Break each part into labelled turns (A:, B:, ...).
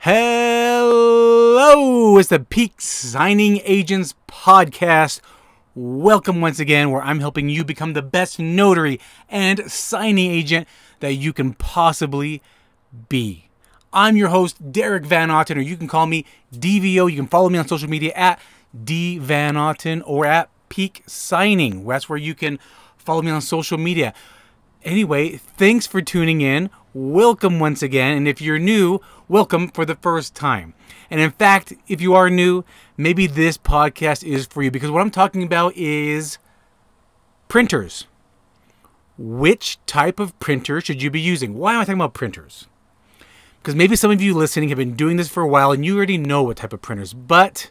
A: Hello, it's the Peak Signing Agents podcast. Welcome once again, where I'm helping you become the best notary and signing agent that you can possibly be. I'm your host, Derek Van Otten, or you can call me DVO. You can follow me on social media at D Van Otten or at Peak Signing. That's where you can follow me on social media. Anyway, thanks for tuning in. Welcome once again. And if you're new, welcome for the first time. And in fact, if you are new, maybe this podcast is for you, because what I'm talking about is printers. Which type of printer should you be using? Why am I talking about printers? Because maybe some of you listening have been doing this for a while and you already know what type of printers, but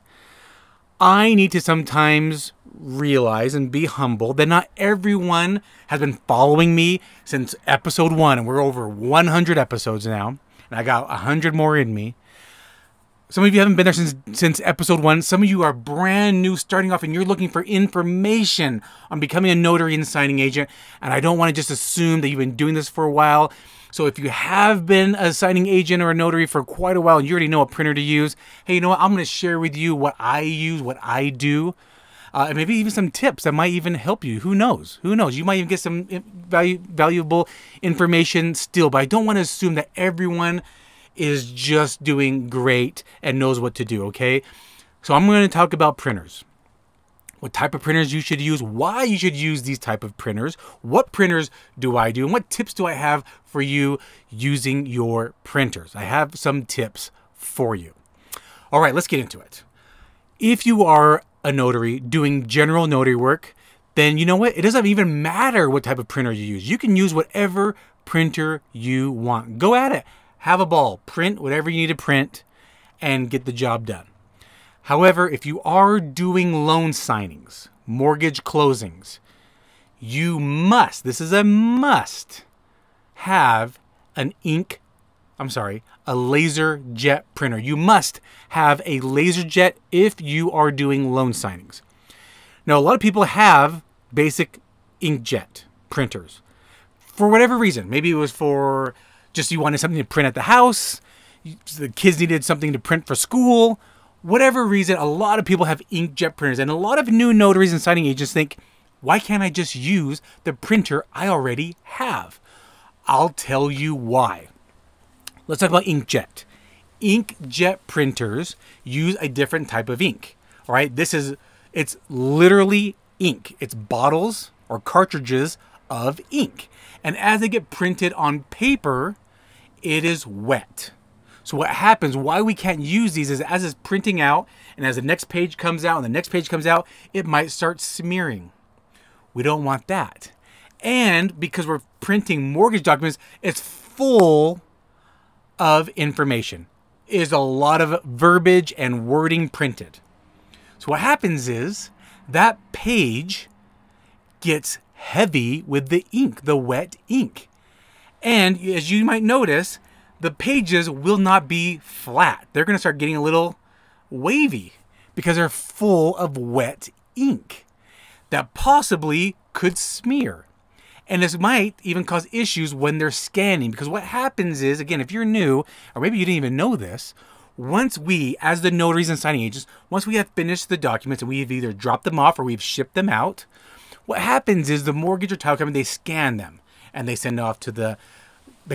A: I need to sometimes realize and be humble that not everyone has been following me since episode 1, and we're over 100 episodes now, and I got 100 more in me. Some of you haven't been there since episode 1. Some of you are brand new, starting off, and you're looking for information on becoming a notary and signing agent, and I don't want to just assume that you've been doing this for a while. So if you have been a signing agent or a notary for quite a while and you already know what printer to use, hey, you know what? I'm going to share with you what I use, what I do, and maybe even some tips that might even help you. Who knows? Who knows? You might even get some valuable information still, but I don't want to assume that everyone is just doing great and knows what to do, okay? So I'm going to talk about printers. What type of printers you should use, why you should use these type of printers, what printers do I do, and what tips do I have for you using your printers. I have some tips for you. All right, let's get into it. If you are a notary doing general notary work, then you know what? It doesn't even matter what type of printer you use. You can use whatever printer you want. Go at it. Have a ball. Print whatever you need to print and get the job done. However, if you are doing loan signings, mortgage closings, you must, this is a must, have a laser jet printer. You must have a laser jet if you are doing loan signings. Now, a lot of people have basic inkjet printers for whatever reason. Maybe it was for just you wanted something to print at the house, the kids needed something to print for school. Whatever reason, a lot of people have inkjet printers, and a lot of new notaries and signing agents think, why can't I just use the printer I already have? I'll tell you why. Let's talk about inkjet. Inkjet printers use a different type of ink. All right, it's literally ink. It's bottles or cartridges of ink. And as they get printed on paper, it is wet. So what happens, why we can't use these is as it's printing out and as the next page comes out and the next page comes out, it might start smearing. We don't want that. And because we're printing mortgage documents, it's full of information. It is a lot of verbiage and wording printed. So what happens is that page gets heavy with the ink, the wet ink. And as you might notice, the pages will not be flat. They're going to start getting a little wavy because they're full of wet ink that possibly could smear. And this might even cause issues when they're scanning, because what happens is, again, if you're new, or maybe you didn't even know this, once we, as the notaries and signing agents, once we have finished the documents and we've either dropped them off or we've shipped them out, what happens is the mortgage or title company, they scan them and they send it off to the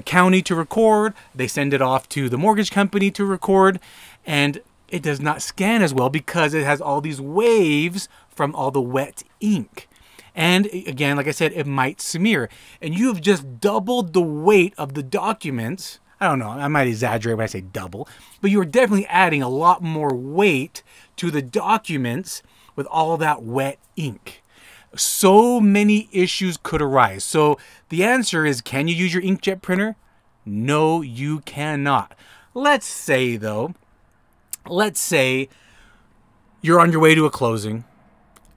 A: county to record, they send it off to the mortgage company to record, and it does not scan as well because it has all these waves from all the wet ink. And again, like I said, it might smear. And you have just doubled the weight of the documents. I don't know, I might exaggerate when I say double, but you're definitely adding a lot more weight to the documents with all that wet ink. So many issues could arise. So the answer is, can you use your inkjet printer? No, you cannot. Let's say though, you're on your way to a closing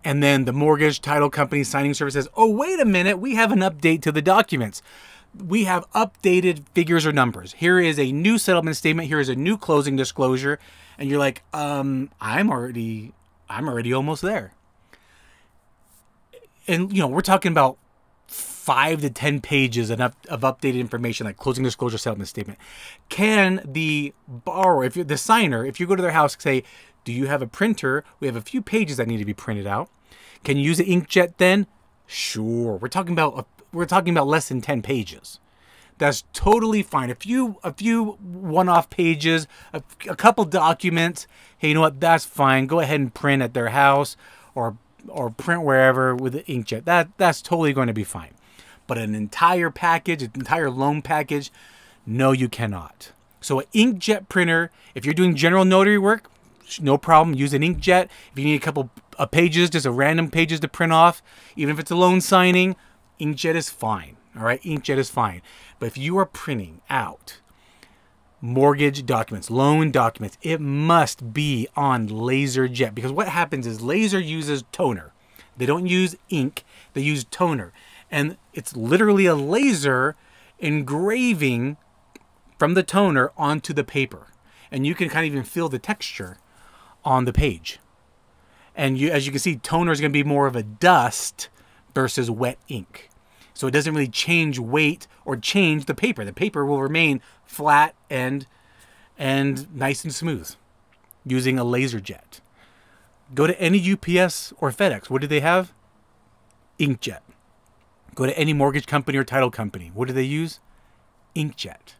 A: and then the mortgage title company signing service says, oh, wait a minute, we have an update to the documents. We have updated figures or numbers. Here is a new settlement statement. Here is a new closing disclosure. And you're like, I'm already almost there. And, you know, we're talking about 5 to 10 pages of updated information, like closing disclosure settlement statement. Can the borrower, if you're the signer, if you go to their house, say, do you have a printer? We have a few pages that need to be printed out. Can you use an inkjet then? Sure. We're talking about less than 10 pages. That's totally fine. A few one-off pages, a couple documents. Hey, you know what? That's fine. Go ahead and print at their house or print wherever with the inkjet. That's totally going to be fine. But an entire package, an entire loan package, no, you cannot. So an inkjet printer, if you're doing general notary work, no problem. Use an inkjet. If you need a couple of pages, just a random pages to print off, even if it's a loan signing, inkjet is fine. All right, inkjet is fine. But if you are printing out mortgage documents, loan documents, it must be on LaserJet, because what happens is Laser uses toner. They don't use ink, they use toner. And it's literally a laser engraving from the toner onto the paper. And you can kind of even feel the texture on the page. And as you can see, toner is going to be more of a dust versus wet ink. So it doesn't really change weight or change the paper. The paper will remain flat and nice and smooth using a LaserJet. Go to any UPS or FedEx. What do they have? Inkjet. Go to any mortgage company or title company. What do they use? Inkjet.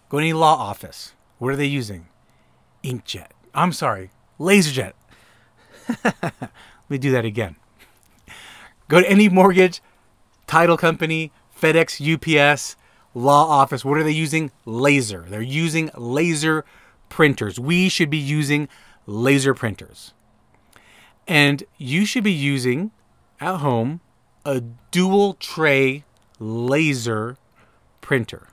A: Go to any law office. What are they using? Inkjet. I'm sorry, LaserJet. Let me do that again. Go to any mortgage, title company, FedEx, UPS, law office. What are they using? Laser. They're using laser printers. We should be using laser printers. And you should be using, at home, a dual tray laser printer.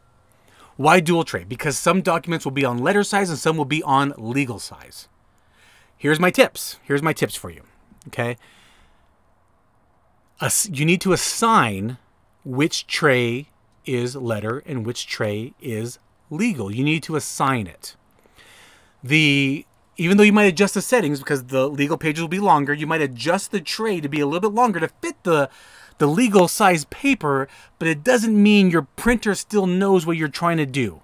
A: Why dual tray? Because some documents will be on letter size and some will be on legal size. Here's my tips. Here's my tips for you. Okay. You need to assign which tray is letter and which tray is legal. You need to assign it. Even though you might adjust the settings because the legal pages will be longer, you might adjust the tray to be a little bit longer to fit the legal size paper, but it doesn't mean your printer still knows what you're trying to do.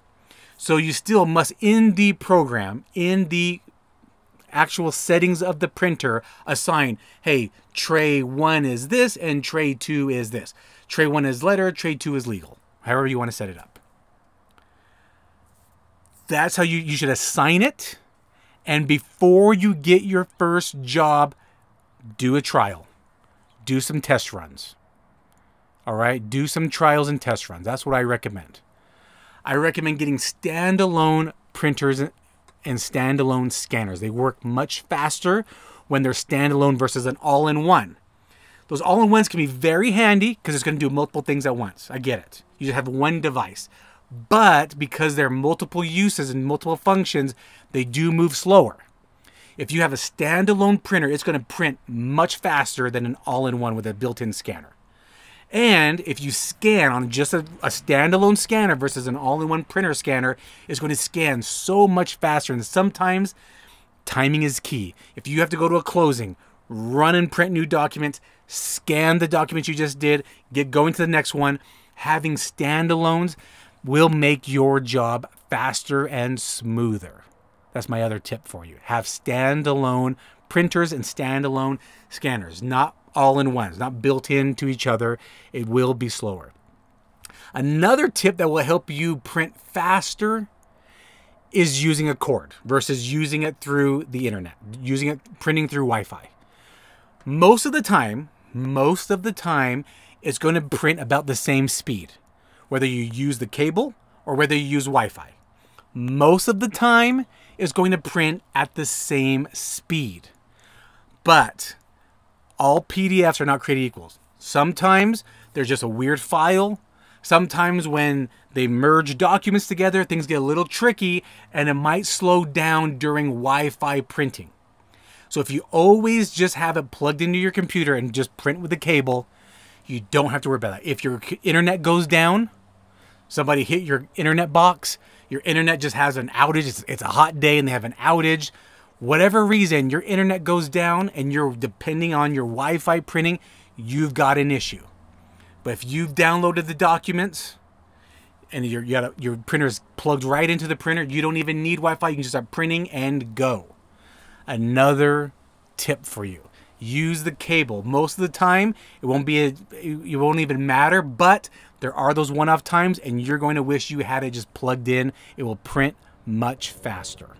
A: So you still must, in the program, in the actual settings of the printer, assign, hey, tray 1 is this and tray 2 is this. Tray 1 is letter, tray 2 is legal. However you want to set it up. That's how you should assign it. And before you get your first job, do a trial. Do some test runs. All right? Do some trials and test runs. That's what I recommend. I recommend getting standalone printers and standalone scanners. They work much faster when they're standalone versus an all-in-one. Those all-in-ones can be very handy because it's going to do multiple things at once. I get it. You just have one device. But because they're multiple uses and multiple functions, they do move slower. If you have a standalone printer, it's going to print much faster than an all-in-one with a built-in scanner. And if you scan on just a standalone scanner versus an all-in-one printer scanner, it's going to scan so much faster. And sometimes timing is key. If you have to go to a closing, run and print new documents, scan the documents you just did, get going to the next one, having standalones will make your job faster and smoother. That's my other tip for you. Have standalone printers and standalone scanners, not all-in-ones, not built into each other. It will be slower. Another tip that will help you print faster is using a cord versus using it through the internet, printing through Wi-Fi. Most of the time, it's going to print about the same speed, whether you use the cable or whether you use Wi-Fi. Most of the time, it's going to print at the same speed. But all PDFs are not created equal. Sometimes there's just a weird file. Sometimes when they merge documents together, things get a little tricky and it might slow down during Wi-Fi printing. So if you always just have it plugged into your computer and just print with the cable, you don't have to worry about that. If your internet goes down, somebody hit your internet box, your internet just has an outage, it's a hot day and they have an outage, whatever reason, your internet goes down and you're depending on your Wi-Fi printing, you've got an issue. But if you've downloaded the documents and your printer's plugged right into the printer, you don't even need Wi-Fi. You can just start printing and go. Another tip for you. Use the cable. Most of the time, it won't even matter, but there are those one-off times, and you're going to wish you had it just plugged in. It will print much faster.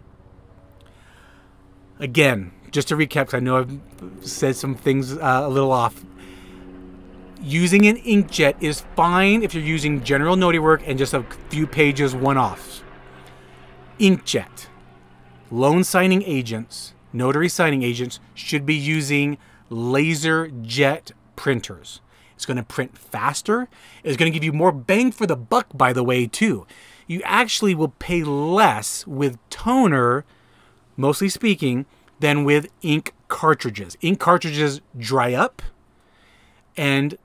A: Again, just to recap, because I know I've said some things a little off. Using an inkjet is fine if you're using general notary work and just a few pages one-offs. Inkjet, loan signing agents, notary signing agents should be using laser jet printers. It's going to print faster. It's going to give you more bang for the buck, by the way, too. You actually will pay less with toner, mostly speaking, than with ink cartridges. Ink cartridges dry up, and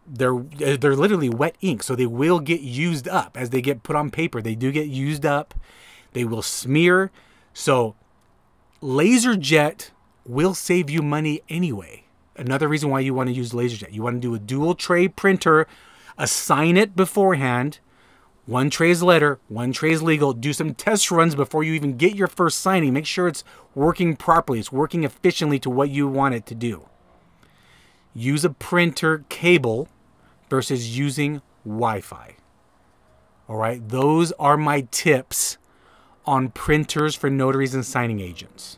A: they're literally wet ink, so they will get used up as they get put on paper. They do get used up. They will smear. So laser jet will save you money anyway. Another reason why you want to use laser jet. You want to do a dual tray printer, assign it beforehand. One tray is letter, one tray is legal. Do some test runs before you even get your first signing. Make sure it's working properly. It's working efficiently to what you want it to do. Use a printer cable versus using Wi-Fi. All right, those are my tips on printers for notaries and signing agents.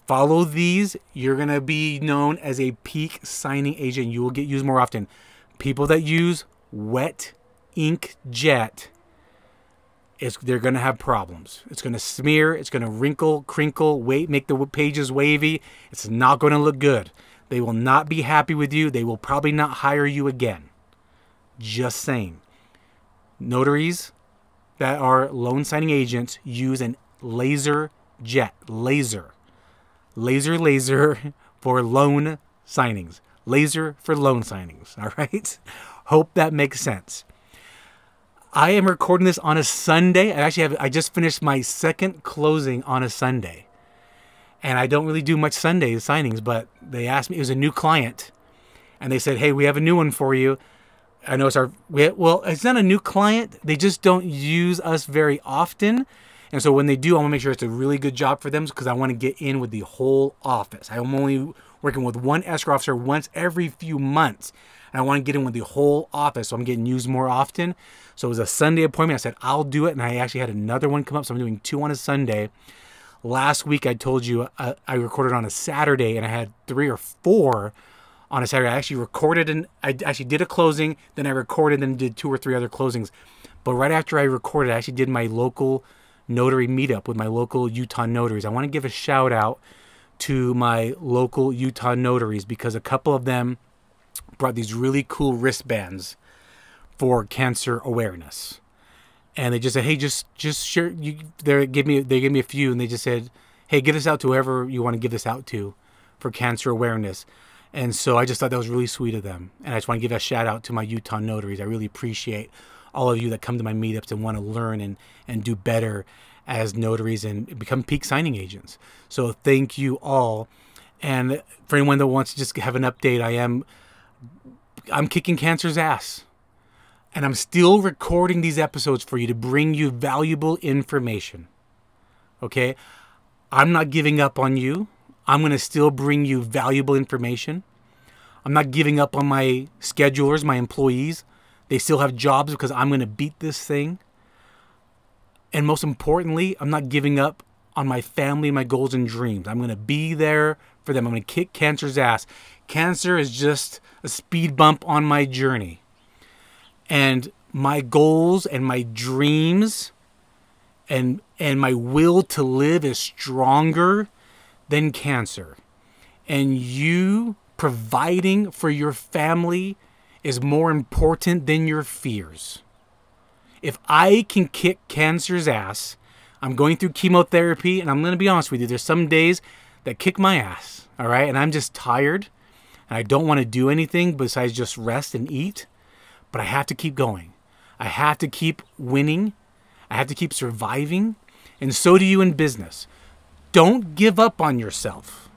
A: Follow these. You're going to be known as a peak signing agent. You will get used more often. People that use wet inkjet, they're going to have problems. It's going to smear. It's going to wrinkle, crinkle, make the pages wavy. It's not going to look good. They will not be happy with you. They will probably not hire you again. Just saying. Notaries that are loan signing agents use an laser jet. Laser for loan signings. Laser for loan signings. All right? Hope that makes sense. I am recording this on a Sunday. I just finished my second closing on a Sunday. And I don't really do much Sunday signings, but they asked me, it was a new client, and they said, hey, we have a new one for you. I know well, it's not a new client. They just don't use us very often. And so when they do, I want to make sure it's a really good job for them because I want to get in with the whole office. I'm only working with one escrow officer once every few months. And I want to get in with the whole office, so I'm getting used more often. So it was a Sunday appointment. I said, I'll do it. And I actually had another one come up, so I'm doing 2 on a Sunday. Last week, I told you I recorded on a Saturday, and I had 3 or 4 on a Saturday. I actually recorded, and I actually did a closing, then I recorded and did 2 or 3 other closings. But right after I recorded, I actually did my local notary meetup with my local Utah notaries. I want to give a shout out to my local Utah notaries because a couple of them brought these really cool wristbands for cancer awareness. And they just said, hey, just share. They gave me a few, and they just said, hey, give this out to whoever you want to give this out to for cancer awareness. And so I just thought that was really sweet of them. And I just want to give a shout out to my Utah notaries. I really appreciate all of you that come to my meetups and want to learn and do better as notaries and become peak signing agents. So thank you all. And for anyone that wants to just have an update, I'm kicking cancer's ass. And I'm still recording these episodes for you to bring you valuable information. Okay? I'm not giving up on you. I'm going to still bring you valuable information. I'm not giving up on my schedulers, my employees. They still have jobs because I'm going to beat this thing. And most importantly, I'm not giving up on my family, my goals and dreams. I'm going to be there for them. I'm going to kick cancer's ass. Cancer is just a speed bump on my journey. And my goals and my dreams and my will to live is stronger than cancer. And you providing for your family is more important than your fears. If I can kick cancer's ass, I'm going through chemotherapy, and I'm going to be honest with you, there's some days that kick my ass, all right? And I'm just tired, and I don't want to do anything besides just rest and eat. But I have to keep going. I have to keep winning. I have to keep surviving. And so do you in business. Don't give up on yourself.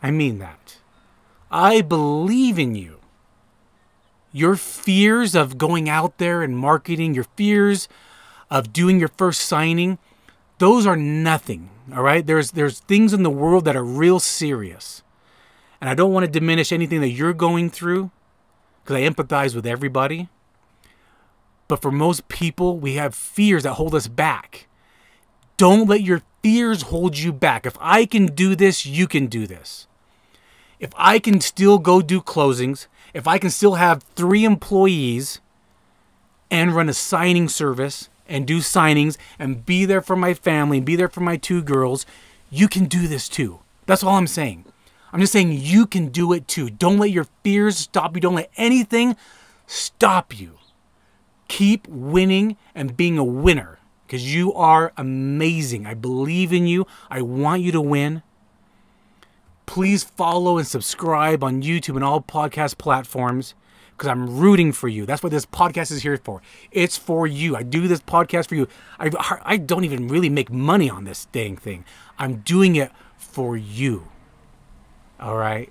A: I mean that. I believe in you. Your fears of going out there and marketing, your fears of doing your first signing, those are nothing, all right? There's things in the world that are real serious. And I don't want to diminish anything that you're going through because I empathize with everybody. But for most people, we have fears that hold us back. Don't let your fears hold you back. If I can do this, you can do this. If I can still go do closings, if I can still have 3 employees and run a signing service and do signings and be there for my family and be there for my 2 girls, you can do this too. That's all I'm saying. I'm just saying you can do it too. Don't let your fears stop you. Don't let anything stop you. Keep winning and being a winner because you are amazing. I believe in you. I want you to win. Please follow and subscribe on YouTube and all podcast platforms because I'm rooting for you. That's what this podcast is here for. It's for you. I do this podcast for you. I don't even really make money on this dang thing. I'm doing it for you. All right?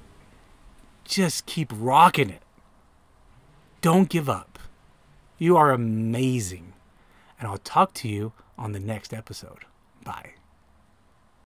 A: Just keep rocking it. Don't give up. You are amazing. And I'll talk to you on the next episode. Bye.